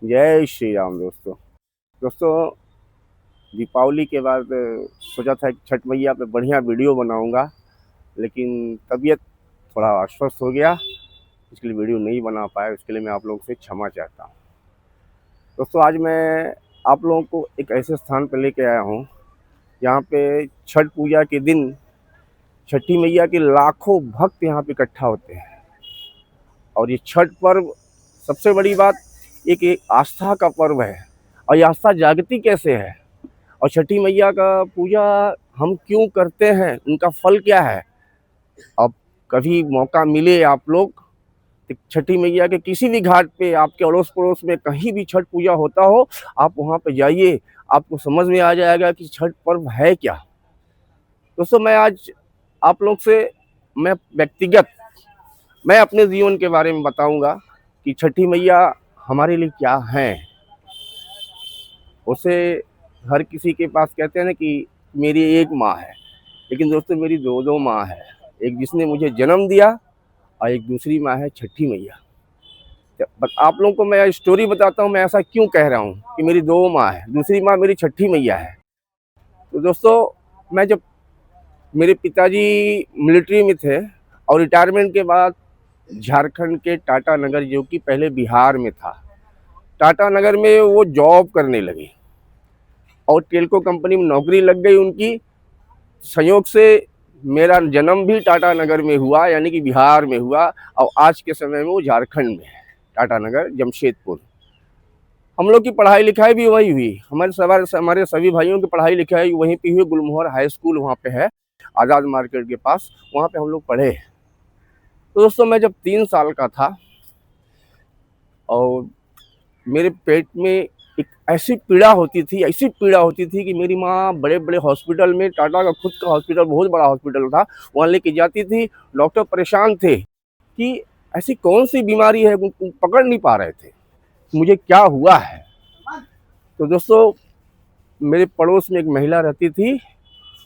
जय श्री राम दोस्तों। दोस्तों, दीपावली के बाद सोचा था कि छठ मैया पे बढ़िया वीडियो बनाऊंगा, लेकिन तबीयत थोड़ा अस्वस्थ हो गया, इसके लिए वीडियो नहीं बना पाया। इसके लिए मैं आप लोगों से क्षमा चाहता हूँ। दोस्तों, आज मैं आप लोगों को एक ऐसे स्थान पर लेके आया हूँ जहाँ पे छठ पूजा के दिन छठी मैया के लाखों भक्त यहाँ पे इकट्ठा होते हैं। और ये छठ पर्व, सबसे बड़ी बात, एक आस्था का पर्व है। और ये आस्था जागती कैसे है, और छठी मैया का पूजा हम क्यों करते हैं, उनका फल क्या है। अब कभी मौका मिले आप लोग तो छठी मैया के किसी भी घाट पे, आपके अड़ोस पड़ोस में कहीं भी छठ पूजा होता हो, आप वहाँ पे जाइए, आपको समझ में आ जाएगा कि छठ पर्व है क्या। दोस्तों, मैं आज आप लोग से मैं अपने जीवन के बारे में बताऊंगा कि छठी मैया हमारे लिए क्या है। उसे हर किसी के पास कहते हैं ना कि मेरी एक माँ है, लेकिन दोस्तों मेरी दो दो माँ है। एक जिसने मुझे जन्म दिया और एक दूसरी माँ है छठी मैया। बट आप लोगों को मैं स्टोरी बताता हूँ, मैं ऐसा क्यों कह रहा हूँ कि मेरी दो माँ है, दूसरी माँ मेरी छठी मैया है। तो दोस्तों, मैं जब मेरे पिताजी मिलिट्री में थे और रिटायरमेंट के बाद झारखंड के टाटा नगर, जो कि पहले बिहार में था, टाटा नगर में वो जॉब करने लगे और टेल्को कंपनी में नौकरी लग गई उनकी। संयोग से मेरा जन्म भी टाटा नगर में हुआ, यानी कि बिहार में हुआ, और आज के समय में वो झारखंड में है, टाटा नगर जमशेदपुर। हम लोग की पढ़ाई लिखाई भी वही हुई, हमारे सभी भाइयों की पढ़ाई लिखाई वहीं पे हुई। गुलमोहर हाई स्कूल वहाँ पे है, आज़ाद मार्केट के पास, वहाँ पे हम लोग पढ़े। तो दोस्तों, मैं जब 3 साल का था और मेरे पेट में एक ऐसी पीड़ा होती थी कि मेरी माँ बड़े बड़े हॉस्पिटल में, टाटा का खुद का हॉस्पिटल, बहुत बड़ा हॉस्पिटल था, वहाँ लेके जाती थी। डॉक्टर परेशान थे कि ऐसी कौन सी बीमारी है, वो पकड़ नहीं पा रहे थे मुझे क्या हुआ है। तो दोस्तों, मेरे पड़ोस में एक महिला रहती थी,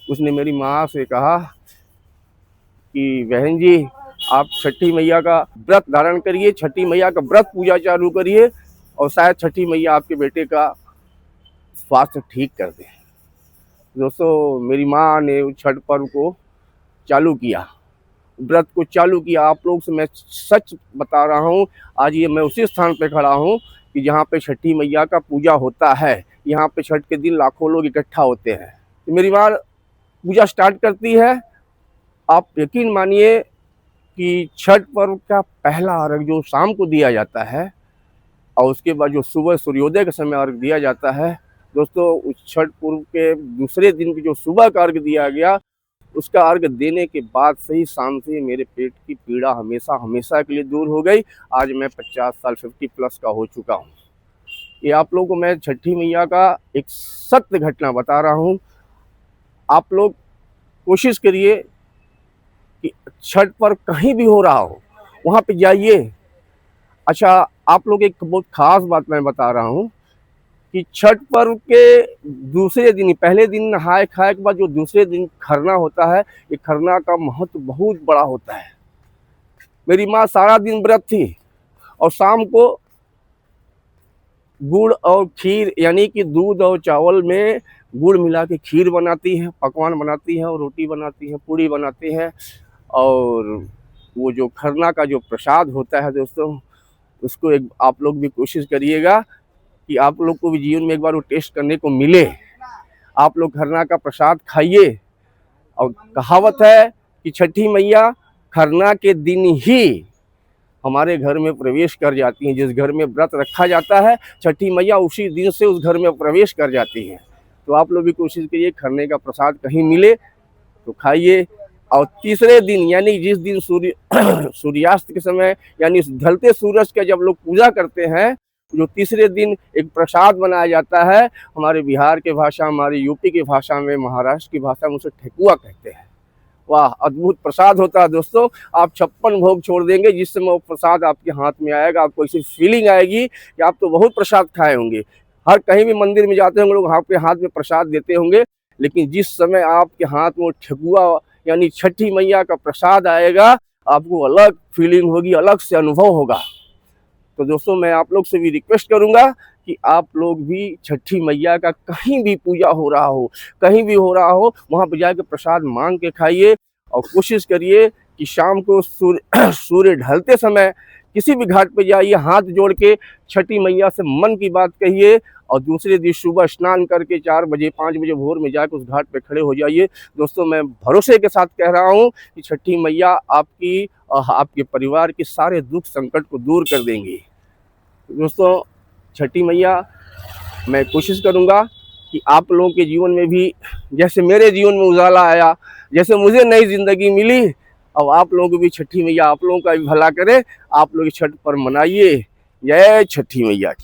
उसने मेरी माँ से कहा कि बहन जी, आप छठी मैया का व्रत धारण करिए, छठी मैया का व्रत पूजा चालू करिए, और शायद छठी मैया आपके बेटे का स्वास्थ्य ठीक कर दे। दोस्तों, मेरी माँ ने छठ पर्व को चालू किया, व्रत को चालू किया। आप लोग से मैं सच बता रहा हूँ, आज ये मैं उसी स्थान पे खड़ा हूँ कि जहाँ पे छठी मैया का पूजा होता है। यहाँ पे छठ के दिन लाखों लोग इकट्ठा होते हैं। तो मेरी माँ पूजा स्टार्ट करती है। आप यकीन मानिए कि छठ पर्व का पहला अर्घ जो शाम को दिया जाता है, और उसके बाद जो सुबह सूर्योदय के समय अर्घ दिया जाता है, दोस्तों उस छठ पर्व के दूसरे दिन की जो सुबह का अर्घ दिया गया, उसका अर्घ देने के बाद से ही शाम से मेरे पेट की पीड़ा हमेशा हमेशा के लिए दूर हो गई। आज मैं 50 साल 50+ का हो चुका हूँ। ये आप लोगों को मैं छठी मैया का एक सत्य घटना बता रहा हूँ। आप लोग कोशिश करिए कि छठ पर कहीं भी हो रहा हो, वहाँ पे जाइए। अच्छा, आप लोग एक बहुत खास बात मैं बता रहा हूँ कि छठ पर्व के दूसरे दिन, पहले दिन नहाए खाए के बाद जो दूसरे दिन खरना होता है, ये खरना का महत्व बहुत बड़ा होता है। मेरी माँ सारा दिन व्रत थी और शाम को गुड़ और खीर, यानी कि दूध और चावल में गुड़ मिला के खीर बनाती है, पकवान बनाती है, और रोटी बनाती है, पूड़ी बनाती है। और वो जो खरना का जो प्रसाद होता है दोस्तों, उसको एक आप लोग भी कोशिश करिएगा कि आप लोग को भी जीवन में एक बार वो टेस्ट करने को मिले। आप लोग खरना का प्रसाद खाइए। और कहावत है कि छठी मैया खरना के दिन ही हमारे घर में प्रवेश कर जाती हैं। जिस घर में व्रत रखा जाता है, छठी मैया उसी दिन से उस घर में प्रवेश कर जाती हैं। तो आप लोग भी कोशिश करिए, खरने का प्रसाद कहीं मिले तो खाइए। और तीसरे दिन, यानी जिस दिन सूर्यास्त के समय, यानी ढलते सूरज का जब लोग पूजा करते हैं, जो तीसरे दिन एक प्रसाद बनाया जाता है, हमारे बिहार के भाषा, हमारे यूपी की भाषा में, महाराष्ट्र की भाषा में उसे ठेकुआ कहते हैं। वाह, अद्भुत प्रसाद होता है दोस्तों। आप 56 भोग छोड़ देंगे, जिस समय वो प्रसाद आपके हाथ में आएगा, आपको ऐसी फीलिंग आएगी कि आप तो बहुत प्रसाद खाए होंगे। हर कहीं भी मंदिर में जाते होंगे, लोग आपके हाथ में प्रसाद देते होंगे, लेकिन जिस समय आपके हाथ में ठेकुआ, यानी छठी मैया का प्रसाद आएगा, आपको अलग फीलिंग होगी, अलग से अनुभव होगा। तो दोस्तों मैं आप लोग से भी रिक्वेस्ट करूंगा कि आप लोग भी छठी मैया का कहीं भी पूजा हो रहा हो, कहीं भी हो रहा हो, वहाँ पर जाकर प्रसाद मांग के खाइए और कोशिश करिए कि शाम को सूर्य ढलते समय किसी भी घाट पे जाइए, हाथ जोड़ के छठी मैया से मन की बात कहिए और दूसरे दिन सुबह स्नान करके 4 बजे 5 बजे भोर में जाकर उस घाट पे खड़े हो जाइए। दोस्तों मैं भरोसे के साथ कह रहा हूँ कि छठी मैया आपकी और आपके परिवार के सारे दुख संकट को दूर कर देंगी। दोस्तों छठी मैया, मैं कोशिश करूँगा कि आप लोगों के जीवन में भी जैसे मेरे जीवन में उजाला आया, जैसे मुझे नई ज़िंदगी मिली, अब आप लोगों को भी छठी मैया आप लोगों का भी भला करे। आप लोग छठ पर्व मनाइए। जय छठी मैया की।